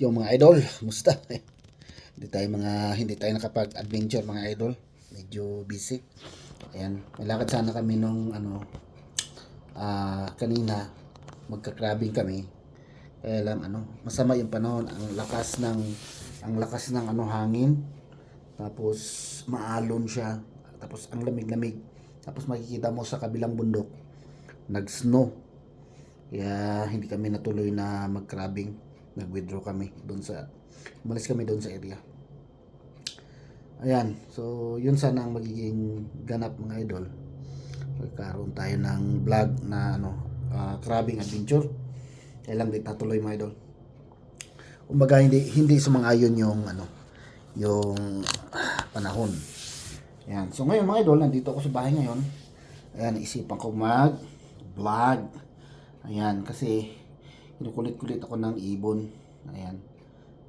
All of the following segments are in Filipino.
Yung mga idol, musta? Hindi tayo nakapag-adventure mga idol. Medyo busy. Ayan, may lakad sana kami nung kanina magka-crabbing kami. Kaya lang masama yung panahon, ang lakas ng hangin. Tapos maalon siya. Tapos ang lamig-lamig. Tapos makikita mo sa kabilang bundok nag-snow. Kaya hindi kami natuloy na mag-crabbing. Nag-withdraw kami umalis kami doon sa area. Ayan, so yun sana ang magiging ganap mga idol. Magkaroon tayo ng vlog na crabbing adventure. Kaya lang di tatuloy mga idol. Kumbaga hindi sumang-ayon yung panahon. Ayan, so ngayon mga idol, nandito ako sa bahay ngayon. Ayan, naisipan ko mag-vlog. Ayan, kasi kinukulit-kulit ako ng ibon. Ayan,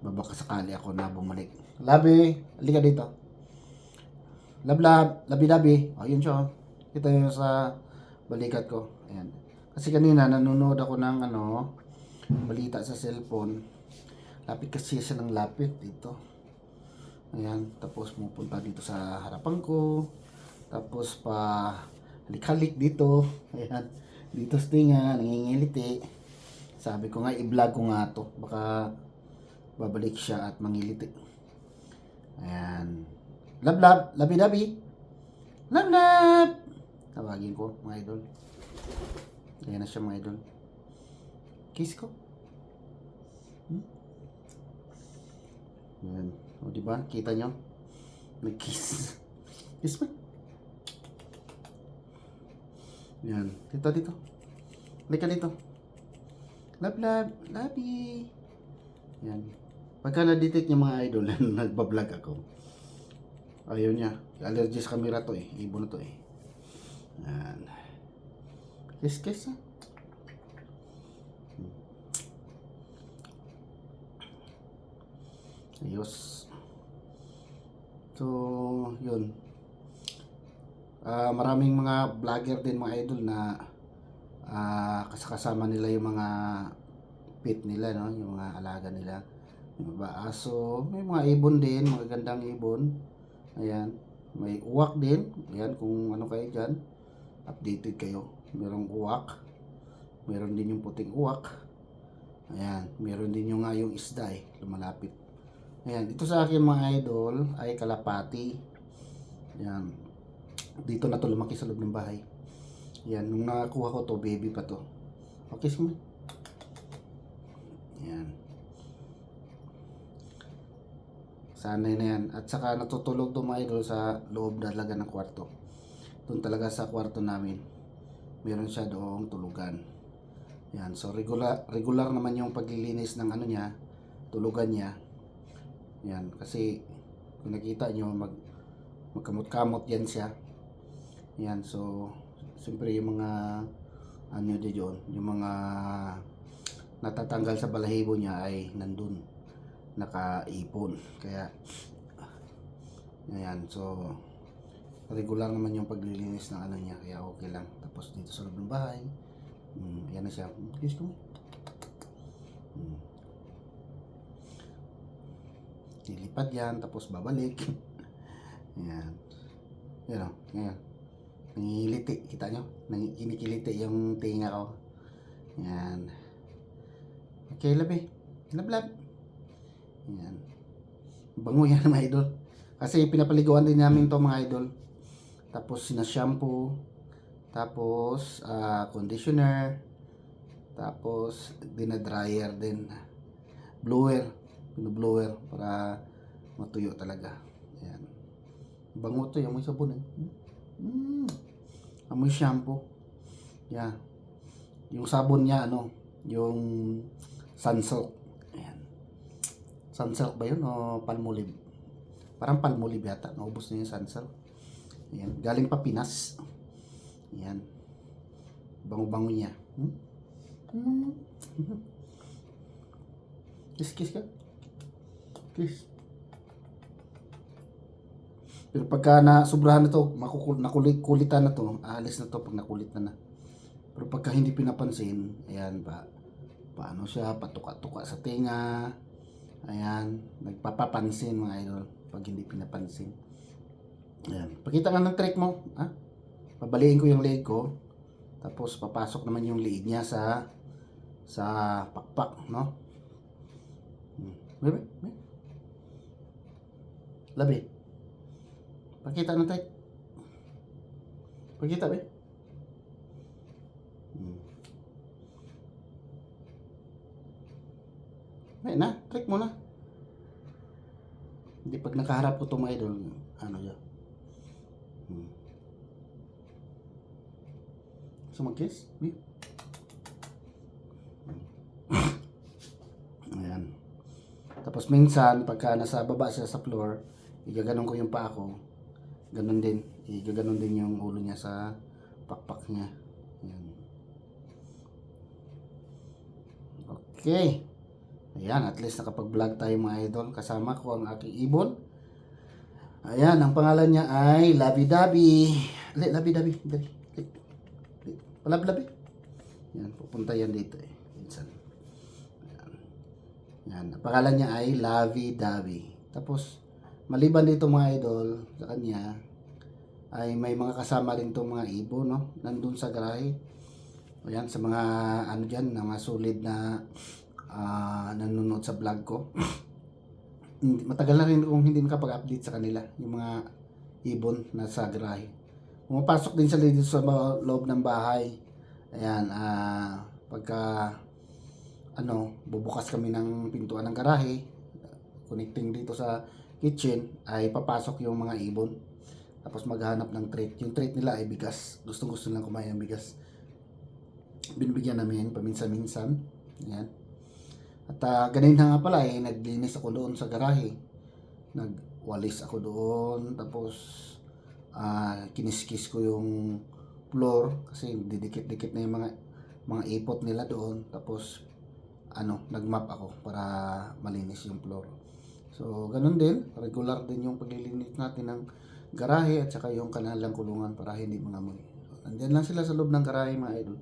babaka sakali ako na bumalik. Labi, halika dito. Lablab, labi-labi. O, yun siya. Kita nyo sa balikat ko. Ayan. Kasi kanina nanonood ako ng balita sa cellphone. Lapit kasi siya ng lapit dito. Ayan. Tapos pupunta dito sa harapan ko. Tapos pa halik-halik dito. Ayan. Dito sa tinga, nangingiliti. Sabi ko nga, i-vlog ko nga to. Baka babalik siya at mangiliti. Ayan. Lablab, labi-labi. Lablab. Tawagin ko, mga idol. Ayan na siya, mga idol. Kiss ko. Ayan. O, diba? Kita nyo? Nag-kiss. Kiss mo. Ayan. Dito. Halika dito. Lablab, labi. Ayan. Pagka na-detect yung mga idol na nagbablog ako, ayaw niya. Allergy sa camera to eh. Ibon na to eh. Ayan. Kiss ha. Ayos. So, yun. Maraming mga vlogger din mga idol na kasama nila yung mga pet nila, no? Yung mga alaga nila. Yung mga aso, may mga ibon din, mga gandang ibon. Ayan, may uwak din. Ayan, kung ano kayo dyan, updated kayo. Merong uwak. Meron din yung puting uwak. Ayan, meron din yung yung isda lumalapit. Ayan, dito sa akin mga idol ay kalapati. Ayan, dito na to lumaki sa loob ng bahay. Ayan, nung nakakuha ko to, baby pa to. Okay, sige. Ayan. Sanay na yan. At saka natutulog to mga idol sa loob talaga ng kwarto. Doon talaga sa kwarto namin. Meron siya doong tulugan. Yan. So regular naman yung paglilinis ng niya, tulugan niya. Yan. Kasi kung nakita nyo, magkamot-kamot yan siya. Yan. So siyempre yung mga diyon, yung mga natatanggal sa balahibo niya ay nandun nakaipon. Kaya ayan, so regular naman yung paglilinis ng niya, kaya okay lang. Tapos dito sa loob ng bahay, ayan na siya. Kiss ko. Lilipad yan, tapos babalik. Ayan. Ayan o, ayan. Nangingiliti, kita nyo? Kinikiliti yung tinga ko. Ayan. Okay, labi. Lablab. Ayan. Bango yan mga idol. Kasi pinapaliguan din namin to mga idol. Tapos sina-shampoo. Tapos conditioner. Tapos dinadryer din. Blower. Pino-blower para matuyo talaga. Ayan. Bango to. Amoy sabon eh. Amoy shampoo. Yan. Yung sabon niya yung Sunsilk. Sunsilk ba yun o Palmolive? Parang Palmolive yata. Naubos na yung Sunsilk. Ayan. Galing pa Pinas. Ayan. Bango-bango niya. Kiss ka. Kiss. Pero pagka sobrahan na to, nakulitan na to, aalis na to pag nakulit na. Pero pagka hindi pinapansin, ayan paano siya, patuka-tuka sa tenga. Ayan, nagpapapansin mga idol pag hindi pinapansin. Ayan, pakita nga ng trick mo. Ha? Pabaliin ko yung leg ko. Tapos papasok naman yung leeg niya sa pakpak, no? Bebe, bebe. Labi. Pakita ng trick. Pakita, be. Ay na, trick mo na. Hindi pag nakaharap ko itong mga idol, ano yun. Gusto mag-kiss? Ayan. Tapos minsan, pagka nasa baba siya sa floor, igaganon ko yung paa ko. Ganon din. Igaganon din yung ulo niya sa pakpak niya. Ayan. Okay. Ayan, at least nakapag-vlog tayo mga idol. Kasama ko ang aking ibon. Ayan, ang pangalan niya ay Labi Dabi. Labi Dabi. Palablabi. Yan, pupunta yan dito eh. Minsan. Ayan. Yan, ang pangalan niya ay Labi Dabi. Tapos, maliban dito mga idol, sa kanya, ay may mga kasama rin itong mga ibon, no? Nandun sa garahe. Ayan, sa mga, ano dyan, na mga solid na nanonood sa vlog ko. Matagal na rin kung hindi nakapag-update sa kanila yung mga ibon na sa garahe. Pumapasok din sila dito sa loob ng bahay. Ayan, pagka bubukas kami ng pintuan ng garahe, connecting dito sa kitchen, ay papasok yung mga ibon. Tapos maghanap ng treat. Yung treat nila ay bigas. Gusto lang kumain ng bigas. Binibigyan namin paminsan-minsan. Ayan. At ganun na nga pala naglinis ako doon sa garahe. Nagwalis ako doon. Tapos kiniskis ko yung floor kasi didikit-dikit na yung mga ipot nila doon. Tapos nagmap ako para malinis yung floor. So ganun din, regular din yung paglilinis natin ng garahe at saka yung kanilang kulungan para hindi mangamoy. So, andyan lang sila sa loob ng garahe mga idol.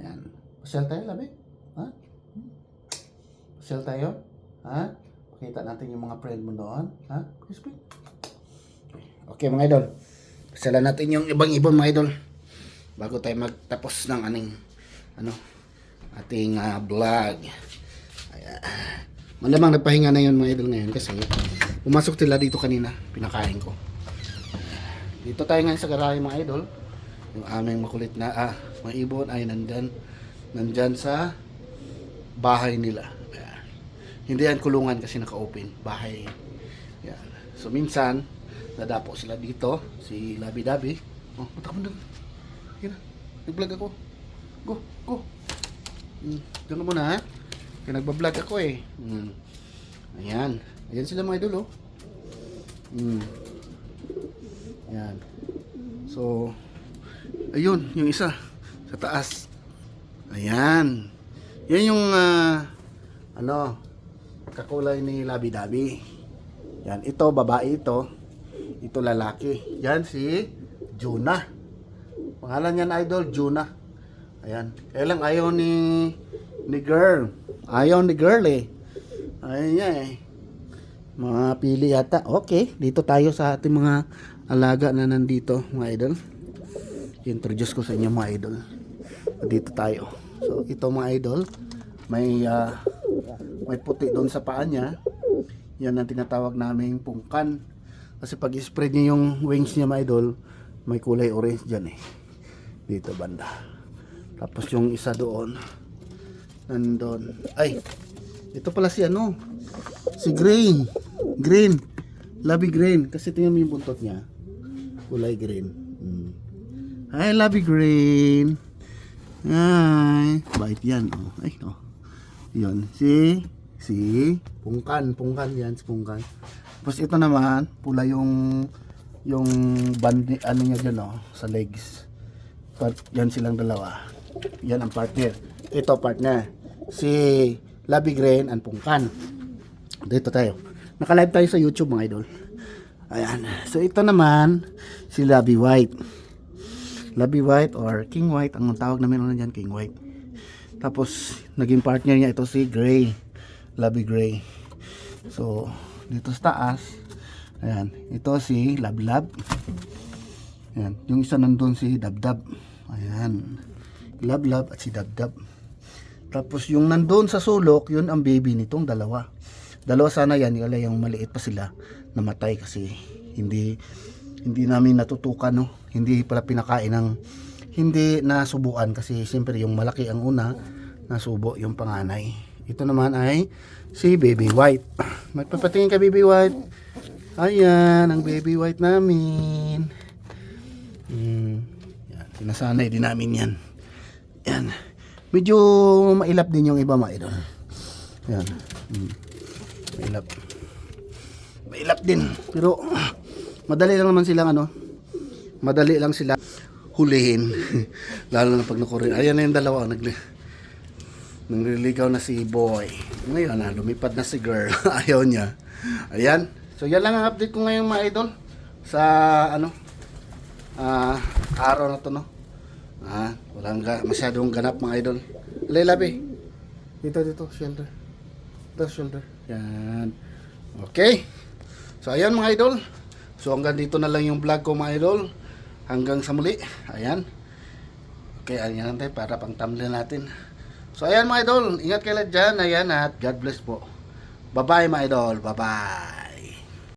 Ayan. Pasyal tayo, Labi? Ha? Pasyal tayo? Ha? Pakita natin yung mga friend mo doon. Ha? Crispy? Okay mga idol. Pasyalan natin yung ibang ibon mga idol. Bago tayo magtapos ng ating vlog. Ayan. Malamang nagpahinga na yun mga idol ngayon kasi pumasok sila dito kanina. Pinakain ko. Dito tayo ngayon sa garahe mga idol. Yung aming makulit na mga ibon ay nandyan sa bahay nila. Ayan. Hindi yan kulungan kasi naka-open. Bahay. Ayan. So minsan, nadapo sila dito. Si Labi Dabi. Oh, punta ka mo doon. Yan na. Nag-vlog ako. Go. Diyan ka muna ha. Kaya nagbablog ako eh. Ayan. Ayan sila mga idol oh. Ayan. So, ayun, yung isa sa taas. Ayan. Yan yung kakulay ni Labi Dabi. Yan, ito babae ito. Ito lalaki. Yan si Juna. Pangalan niya na idol, Juna. Ayan. Kaya lang ayaw ni girl. Ayaw ni girl eh. Ayun niya eh. Mga pili yata. Okay, dito tayo sa ating mga alaga na nandito mga idol. I-introduce ko sa inyo mga idol. Dito tayo. So ito mga idol, may puti doon sa paa niya. Yan ang tinatawag naming pungkan. Kasi pag i-spread niya yung wings niya mga idol, may kulay orange dyan eh. Dito banda. Tapos yung isa doon, nandun. Ay, ito pala si si Green. Labi Green. Kasi tingnan mo yung buntot niya. Kulay green. Hi, Labi Green. Hi. Bait yan. Oh. Ay, oh. Yun. Si Pungkan yan. Si Pungkan. Tapos ito naman, pula yung band, niya dyan, oh, sa legs. Yan silang dalawa. Yan ang partner. Ito partner. Si Labi Green and Pungkan. Dito tayo. Naka-live tayo sa YouTube mga idol. Ayan. So ito naman si Labi White. Labi White or King White. Ang tawag namin dyan, King White. Tapos naging partner niya ito si Gray. Labi Gray. So, dito sa taas, ayan, ito si Lablab. Ayan, yung isa nandun si Dabdab. Ayan, Lablab at si Dabdab. Tapos yung nandun sa sulok, yun ang baby nitong dalawa. Dalawa sana yan, yung maliit pa sila, namatay kasi hindi namin natutukan, no? Hindi pala pinakain ng, hindi nasubuan kasi siyempre yung malaki ang una, nasubo yung panganay. Ito naman ay si Baby White. Magpapatingin ka, Baby White. Ayan, ang Baby White namin. Yan, sinasanay din namin yan. Yan. Medyo mailap din yung iba, mga idol. Yan. Mailap. Mailap din. Pero madali lang naman silang madali lang sila hulihin. Lalo na pag nakurin. Ayan na yung dalawa. Nangliligaw na si boy. Ngayon lumipad na si girl. Ayaw niya. Ayan. So yan lang ang update ko ngayon, mga idol. Sa araw na to, no. Walang masyadong ganap, mga idol. Labi. Dito, shoulder. Dito, shoulder. Yan. Okay. So, ayan, mga idol. So, hanggang dito na lang yung vlog ko, mga idol. Hanggang sa muli. Ayan. Okay, ayan tayo para pang thumbnail natin. So, ayan, mga idol. Ingat kayo lang dyan. Ayan, at God bless po. Bye-bye, mga idol. Bye-bye.